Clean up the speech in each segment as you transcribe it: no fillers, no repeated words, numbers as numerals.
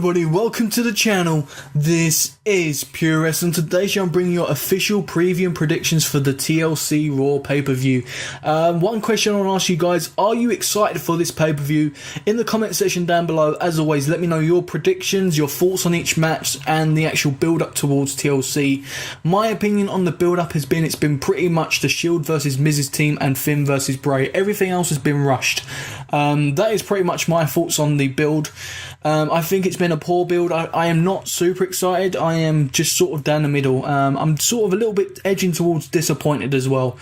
everybody, welcome to the channel. This is Pure Wrestling. Today I'm bringing you official preview and predictions for the TLC Raw pay-per-view. One question I want to ask you guys, are you excited for this pay-per-view? In the comment section down below, as always, let me know your predictions, your thoughts on each match and the actual build-up towards TLC. My opinion on the build-up has been, it's been pretty much the Shield versus Miz's team and Finn versus Bray. Everything else has been rushed. That is pretty much my thoughts on the build. I think it's been a poor build. I am not super excited. I am just sort of down the middle. I'm sort of a little bit edging towards disappointed as well.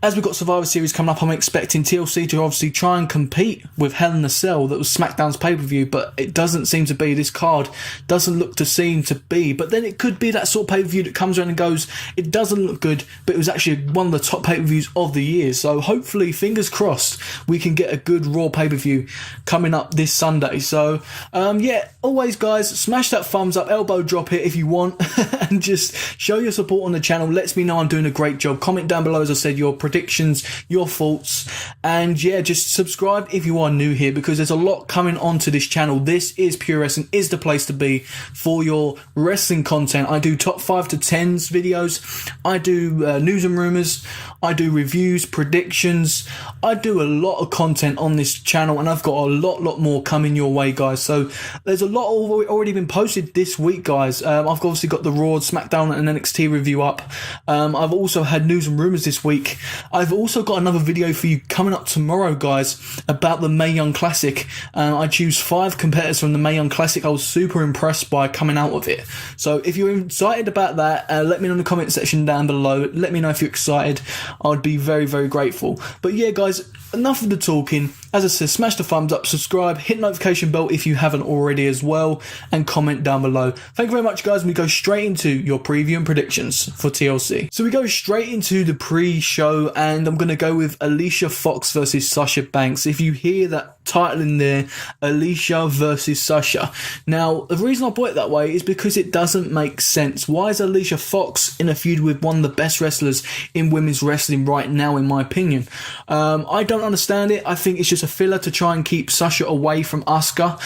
As we've got Survivor Series coming up, I'm expecting TLC to obviously try and compete with Hell in a Cell. That was Smackdown's pay-per-view, but it doesn't seem to be. This card doesn't look to seem to be. But then it could be that sort of pay-per-view that comes around and goes, it doesn't look good, but it was actually one of the top pay-per-views of the year. So hopefully, fingers crossed, we can get a good Raw pay-per-view coming up this Sunday. So, yeah, always, guys, smash that thumbs up, elbow drop it if you want, and just show your support on the channel. Lets me know I'm doing a great job. Comment down below, as I said, your predictions, your thoughts, and yeah, just subscribe if you are new here, because there's a lot coming onto this channel. This is Pure Wrestling, is the place to be for your wrestling content. I do top 5 to 10s videos, I do news and rumours, I do reviews, predictions, I do a lot of content on this channel, and I've got a lot more coming your way, guys. So there's a lot already been posted this week, guys. I've obviously got the Raw, SmackDown and NXT review up. I've also had news and rumours this week. I've also got another video for you coming up tomorrow, guys, about the Mae Young Classic. I choose 5 competitors from the Mae Young Classic I was super impressed by coming out of it. So if you're excited about that, let me know in the comment section down below. Let me know if you're excited. I'd be very grateful. But yeah, guys, enough of the talking. As I said, smash the thumbs up, subscribe, hit notification bell if you haven't already as well, and comment down below. Thank you very much, guys. We go straight into your preview and predictions for TLC. So we go straight into the pre-show, and I'm going to go with Alicia Fox versus Sasha Banks. If you hear that title in there, Alicia versus Sasha. Now, the reason I put it that way is because it doesn't make sense. Why is Alicia Fox in a feud with one of the best wrestlers in women's wrestling right now, in my opinion? I don't understand it. I think it's just a filler to try and keep Sasha away from Asuka.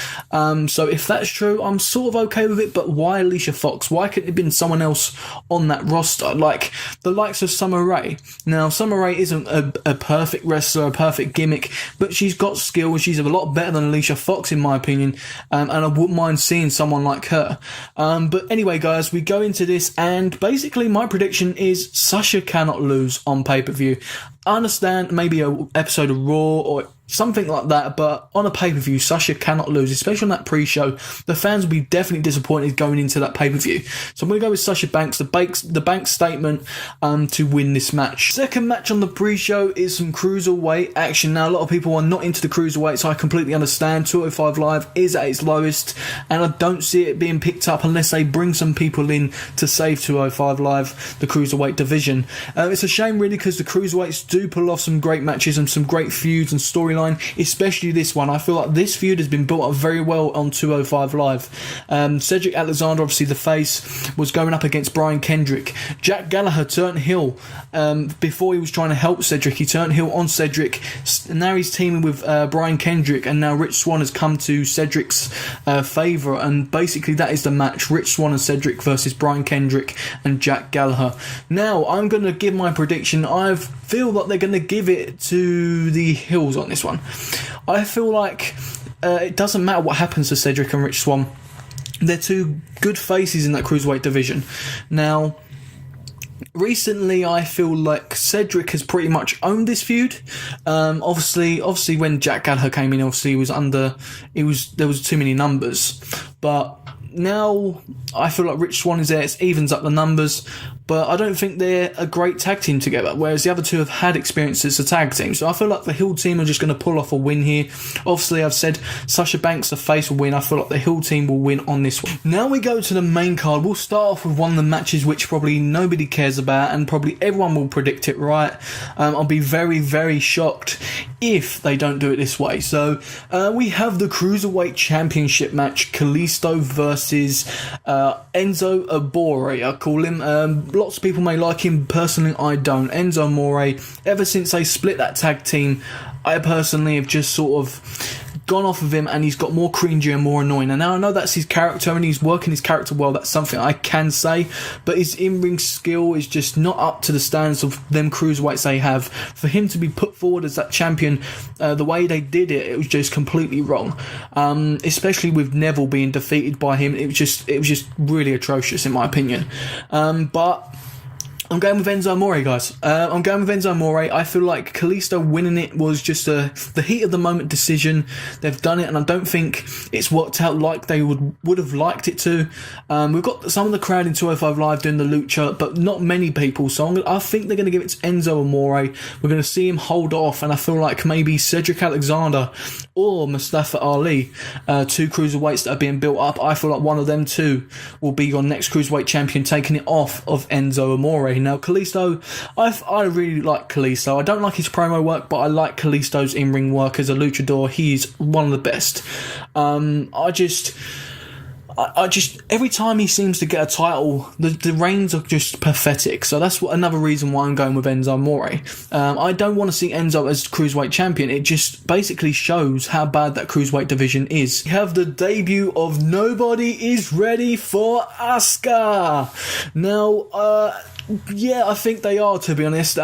So if that's true, I'm sort of okay with it, but why Alicia Fox? Why couldn't it have been someone else on that roster? Like the likes of Summer Rae. Now, Summer Rae isn't a perfect wrestler, a perfect gimmick, but she's got skill and she's a lot better than Alicia Fox, in my opinion, and I wouldn't mind seeing someone like her. But anyway, guys, we go into this, and basically my prediction is Sasha cannot lose on pay-per-view. I understand maybe an episode of Raw or something like that, but on a pay-per-view, Sasha cannot lose, especially on that pre-show. The fans will be definitely disappointed going into that pay-per-view. So I'm going to go with Sasha Banks, the Banks statement, to win this match. Second match on the pre-show is some Cruiserweight action. Now, a lot of people are not into the Cruiserweight, so I completely understand. 205 Live is at its lowest, and I don't see it being picked up unless they bring some people in to save 205 Live, the Cruiserweight division. It's a shame, really, because the Cruiserweights do pull off some great matches and some great feuds and storylines, especially this one. I feel like this feud has been built up very well on 205 Live. Cedric Alexander, obviously the face, was going up against Brian Kendrick. Jack Gallagher turned heel before he was trying to help Cedric. He turned heel on Cedric. Now he's teaming with Brian Kendrick, and now Rich Swann has come to Cedric's favour, and basically that is the match: Rich Swann and Cedric versus Brian Kendrick and Jack Gallagher. Now I'm going to give my prediction. I feel like they're going to give it to the heels on this one. I feel like it doesn't matter what happens to Cedric and Rich Swann. They're two good faces in that Cruiserweight division. Now, recently, I feel like Cedric has pretty much owned this feud. Obviously, when Jack Gallagher came in, obviously there was too many numbers. But now I feel like Rich Swann is there. It evens up the numbers, but I don't think they're a great tag team together, whereas the other two have had experience as a tag team. So I feel like the heel team are just going to pull off a win here. Obviously, I've said Sasha Banks, the face, will win. I feel like the heel team will win on this one. Now we go to the main card. We'll start off with one of the matches which probably nobody cares about, and probably everyone will predict it right. I'll be very shocked if they don't do it this way. So we have the Cruiserweight Championship match, Kalisto versus Enzo Amore, I call him. Lots of people may like him. Personally, I don't. Enzo Amore, ever since they split that tag team, I personally have just sort of gone off of him and he's got more cringy and more annoying. And now I know that's his character and he's working his character well. That's something I can say. But his in-ring skill is just not up to the standards of them cruiserweights they have. For him to be put forward as that champion, the way they did it, it was just completely wrong. Especially with Neville being defeated by him, it was just really atrocious in my opinion. But I'm going with Enzo Amore, guys. I'm going with Enzo Amore. I feel like Kalisto winning it was just the heat of the moment decision. They've done it, and I don't think it's worked out like they would have liked it to. We've got some of the crowd in 205 Live doing the lucha, but not many people. So I think they're going to give it to Enzo Amore. We're going to see him hold off, and I feel like maybe Cedric Alexander or Mustafa Ali, two cruiserweights that are being built up. I feel like one of them two will be your next cruiserweight champion, taking it off of Enzo Amore. Now, Kalisto, I really like Kalisto. I don't like his promo work, but I like Kalisto's in-ring work as a luchador. He's one of the best. I just every time he seems to get a title, the reigns are just pathetic. So that's another reason why I'm going with Enzo Amore. I don't want to see Enzo as Cruiserweight Champion. It just basically shows how bad that Cruiserweight division is. We have the debut of Nobody Is Ready for Asuka. Now, yeah, I think they are, to be honest,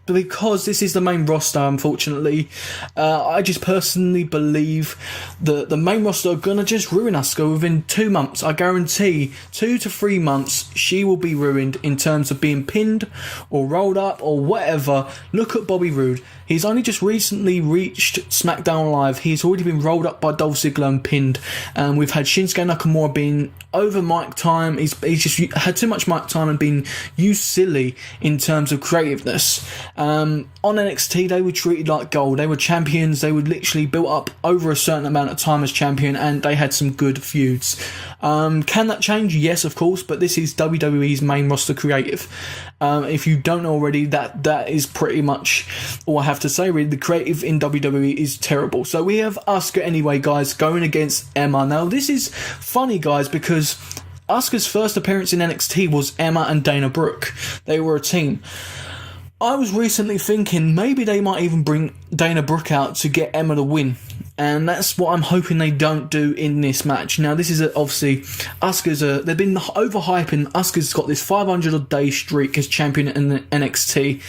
because this is the main roster, unfortunately. I just personally believe that the main roster are going to just ruin Asuka within 2 months. I guarantee 2 to 3 months she will be ruined in terms of being pinned or rolled up or whatever. Look at Bobby Roode. He's only just recently reached Smackdown Live. He's already been rolled up by Dolph Ziggler and pinned. We've had Shinsuke Nakamura being over mic time. He's just had too much mic time and been used silly in terms of creativeness. On NXT, they were treated like gold. They were champions. They were literally built up over a certain amount of time as champion, and they had some good feuds. Can that change? Yes, of course, but this is WWE's main roster creative. If you don't know already, that is pretty much all I have to say, really. The creative in WWE is terrible. So we have Asuka anyway, guys, going against Emma. Now, this is funny, guys, because Asuka's first appearance in NXT was Emma and Dana Brooke. They were a team. I was recently thinking maybe they might even bring Dana Brooke out to get Emma the win. And that's what I'm hoping they don't do in this match. Now, this is obviously they've been overhyping. Asuka's got this 500-day streak as champion in the NXT,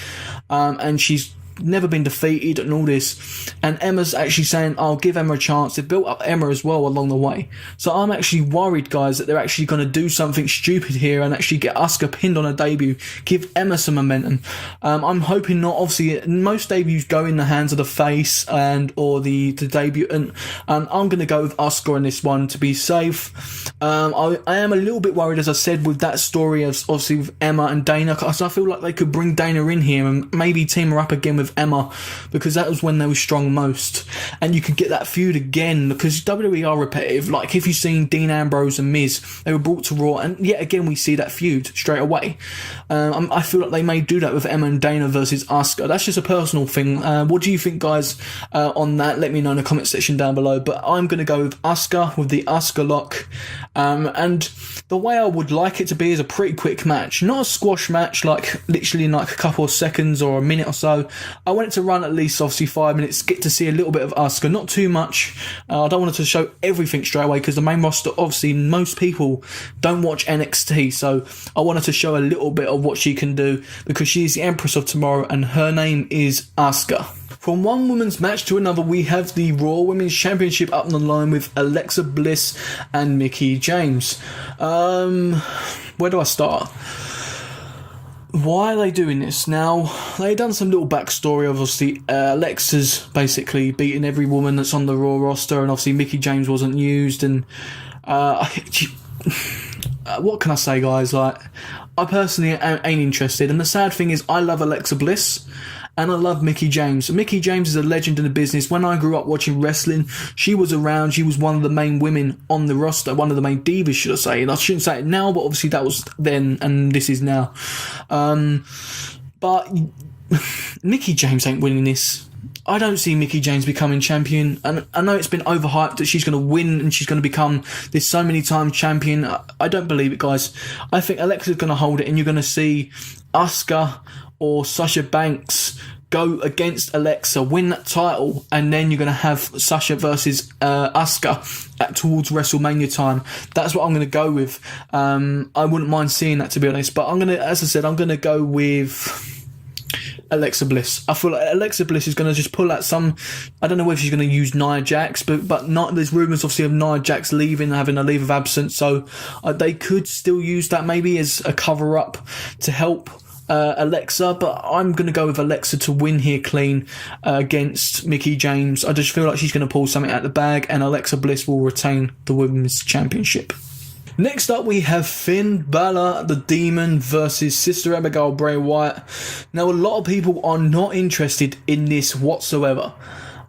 and she's never been defeated and all this, and Emma's actually saying I'll give Emma a chance. They've built up Emma as well along the way, so I'm actually worried, guys, that they're actually going to do something stupid here and actually get Asuka pinned on her debut, give Emma some momentum. I'm hoping not. Obviously most debuts go in the hands of the face and or the debutant, and I'm going to go with Asuka in this one to be safe. I am a little bit worried, as I said, with that story of obviously with Emma and Dana, because I feel like they could bring Dana in here and maybe team her up again with Emma, because that was when they were strong most, and you could get that feud again, because WWE are repetitive. Like if you've seen Dean Ambrose and Miz, they were brought to Raw, and yet again we see that feud straight away. I feel like they may do that with Emma and Dana versus Asuka. That's just a personal thing. What do you think, guys, on that? Let me know in the comment section down below. But I'm going to go with Asuka, with the Asuka lock, and the way I would like it to be is a pretty quick match, not a squash match, like literally in like a couple of seconds or a minute or so. I want it to run at least obviously 5 minutes, get to see a little bit of Asuka, not too much. I don't want it to show everything straight away, because the main roster, obviously most people don't watch NXT, so I wanted to show a little bit of what she can do, because she is the Empress of Tomorrow and her name is Asuka. From one women's match to another, we have the Raw Women's Championship up on the line with Alexa Bliss and Mickie James. Where do I start? Why are they doing this? Now, they've done some little backstory. Obviously, Alexa's basically beating every woman that's on the Raw roster, and obviously Mickie James wasn't used, and what can I say, guys? Like, I personally ain't interested, and the sad thing is I love Alexa Bliss and I love Mickie James. Mickie James is a legend in the business. When I grew up watching wrestling, she was around. She was one of the main women on the roster, one of the main divas, should I say. And I shouldn't say it now, but obviously that was then and this is now. But Mickie James ain't winning this. I don't see Mickie James becoming champion, and I know it's been overhyped that she's going to win and she's going to become this so many times champion. I don't believe it, guys. I think Alexa's going to hold it, and you're going to see Asuka or Sasha Banks go against Alexa, win that title, and then you're going to have Sasha versus Asuka towards WrestleMania time. That's what I'm going to go with. I wouldn't mind seeing that, to be honest, but as I said, I'm going to go with Alexa Bliss. I feel like Alexa Bliss is going to just pull out some, I don't know whether she's going to use Nia Jax, but not, there's rumours obviously of Nia Jax leaving, having a leave of absence, so they could still use that maybe as a cover up to help Alexa, but I'm going to go with Alexa to win here clean against Mickie James. I just feel like she's going to pull something out of the bag, and Alexa Bliss will retain the Women's Championship. Next up, we have Finn Balor, the Demon, versus Sister Abigail, Bray Wyatt. Now, a lot of people are not interested in this whatsoever.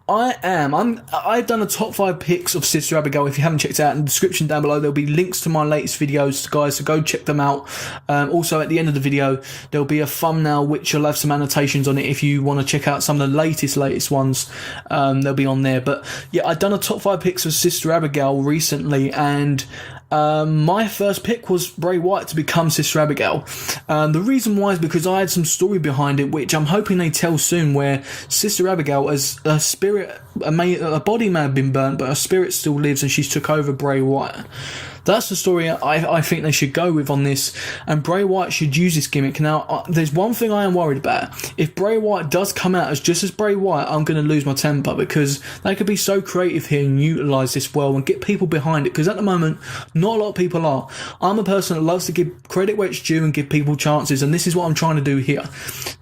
I am. I've done a top 5 picks of Sister Abigail. If you haven't checked it out, in the description down below, there'll be links to my latest videos, guys, so go check them out. Also, at the end of the video, there'll be a thumbnail which will have some annotations on it if you want to check out some of the latest ones. They'll be on there. But yeah, I've done a top 5 picks of Sister Abigail recently, and my first pick was Bray Wyatt to become Sister Abigail. The reason why is because I had some story behind it, which I'm hoping they tell soon, where Sister Abigail, as a spirit, a body may have been burnt, but her spirit still lives, and she's took over Bray Wyatt. That's the story I think they should go with on this, and Bray Wyatt should use this gimmick. Now, there's one thing I am worried about. If Bray Wyatt does come out as just as Bray Wyatt, I'm going to lose my temper, because they could be so creative here and utilise this well and get people behind it, because at the moment, not a lot of people are. I'm a person that loves to give credit where it's due and give people chances, and this is what I'm trying to do here.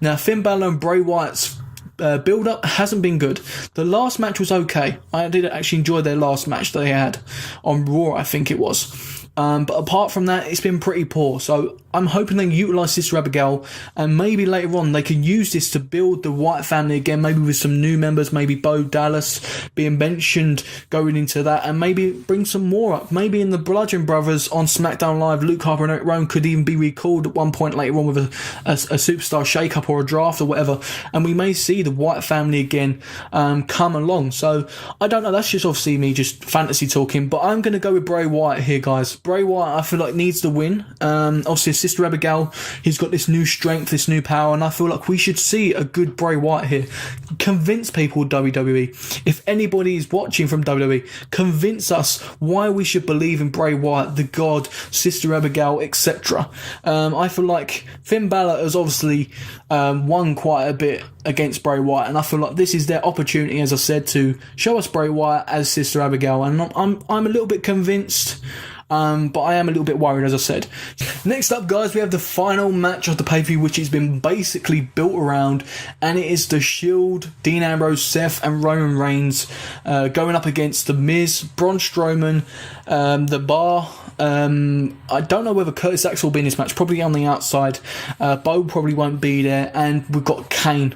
Now, Finn Balor and Bray Wyatt's build-up hasn't been good. The last match was okay. I did actually enjoy their last match they had on Raw, I think it was. But apart from that, it's been pretty poor. So I'm hoping they utilise Sister Abigail, and maybe later on they can use this to build the Wyatt family again, maybe with some new members, maybe Bo Dallas being mentioned going into that, and maybe bring some more up. Maybe in the Bludgeon Brothers on SmackDown Live, Luke Harper and Eric Rowan could even be recalled at one point later on with a superstar shake-up or a draft or whatever, and we may see the Wyatt family again come along. So I don't know, that's just obviously me just fantasy talking, but I'm going to go with Bray Wyatt here, guys. Bray Wyatt, I feel like, needs the win. Obviously, Sister Abigail, he's got this new strength, this new power, and I feel like we should see a good Bray Wyatt here. Convince people, WWE. If anybody is watching from WWE, convince us why we should believe in Bray Wyatt, the God, Sister Abigail, etc. I feel like Finn Balor has obviously won quite a bit against Bray Wyatt, and I feel like this is their opportunity, as I said, to show us Bray Wyatt as Sister Abigail, and I'm a little bit convinced. But I am a little bit worried, as I said. Next up, guys, we have the final match of the pay-per-view, which has been basically built around, and it is the Shield, Dean Ambrose, Seth, and Roman Reigns going up against the Miz, Braun Strowman, the Bar. I don't know whether Curtis Axel will be in this match, probably on the outside. Bo probably won't be there, and we've got Kane,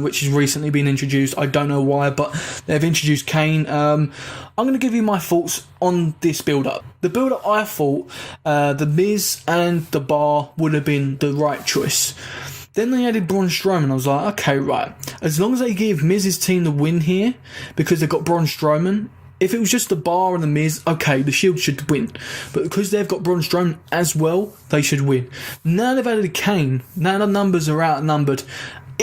which has recently been introduced. I don't know why, but they've introduced Kane. I'm going to give you my thoughts on this build-up. The build-up, I thought the Miz and the Bar would have been the right choice. Then they added Braun Strowman. I was like, okay, right. As long as they give Miz's team the win here, because they've got Braun Strowman. If it was just the Bar and the Miz, okay, the Shield should win. But because they've got Braun Strowman as well, they should win. Now they've added Kane. Now the numbers are outnumbered.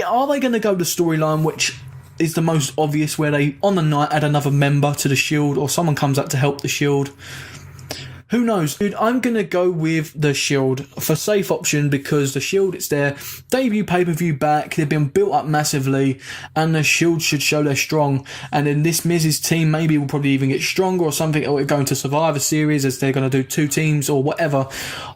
Are they going to go the storyline, which is the most obvious, where they, on the night, add another member to the Shield, or someone comes up to help the Shield? Who knows? Dude, I'm going to go with the Shield for safe option, because the Shield, it's their debut pay-per-view back. They've been built up massively, and the Shield should show they're strong. And then this Miz's team maybe will probably even get stronger or something, or going to Survivor Series, as they're going to do 2 teams or whatever.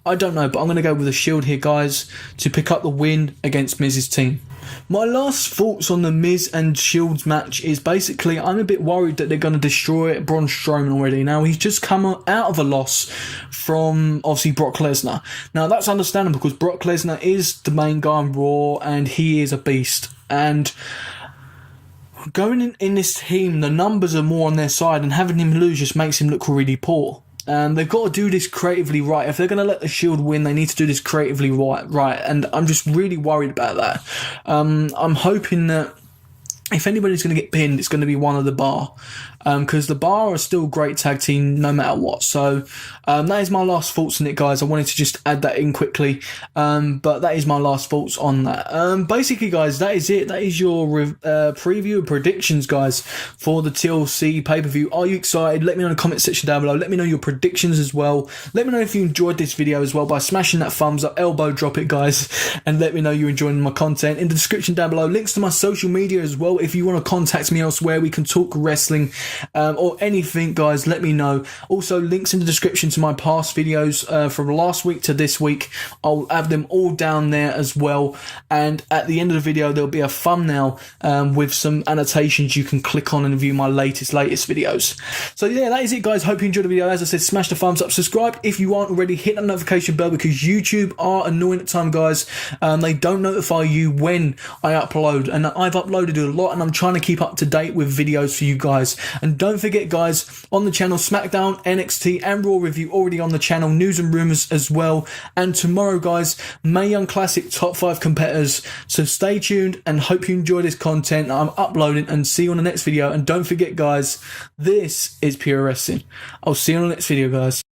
I don't know, but I'm going to go with the Shield here, guys, to pick up the win against Miz's team. My last thoughts on the Miz and Shield's match is basically I'm a bit worried that they're going to destroy Braun Strowman already. Now, he's just come out of a loss from, obviously, Brock Lesnar. Now, that's understandable, because Brock Lesnar is the main guy on Raw, and he is a beast. And going in this team, the numbers are more on their side, and having him lose just makes him look really poor. They've got to do this creatively right. If they're going to let the Shield win, they need to do this creatively right. And I'm just really worried about that. I'm hoping that if anybody's going to get pinned, it's going to be one of the Bar. because the Bar are still a great tag team no matter what. So that is my last thoughts on it, guys. I wanted to just add that in quickly, but that is my last thoughts on that. Basically, guys, that is it. That is your preview and predictions, guys, for the TLC pay-per-view. Are you excited? Let me know in the comment section down below. Let me know your predictions as well. Let me know if you enjoyed this video as well by smashing that thumbs up, elbow drop it, guys, and let me know you're enjoying my content. In the description down below, links to my social media as well. If you want to contact me elsewhere, we can talk wrestling or anything, guys, let me know. Also, links in the description to my past videos from last week to this week. I'll have them all down there as well, and at the end of the video there'll be a thumbnail with some annotations you can click on and view my latest videos. So yeah, that is it, guys. Hope you enjoyed the video. As I said, smash the thumbs up, subscribe if you aren't already, hit that notification bell, because YouTube are annoying at times, guys. They don't notify you when I upload, and I've uploaded a lot and I'm trying to keep up to date with videos for you guys. And don't forget, guys, on the channel, Smackdown, NXT and Raw review already on the channel, news and rumours as well, and tomorrow, guys, Mae Young Classic top 5 competitors. So stay tuned and hope you enjoy this content I'm uploading, and see you on the next video. And don't forget, guys, this is Pure Wrestling. I'll see you on the next video, guys.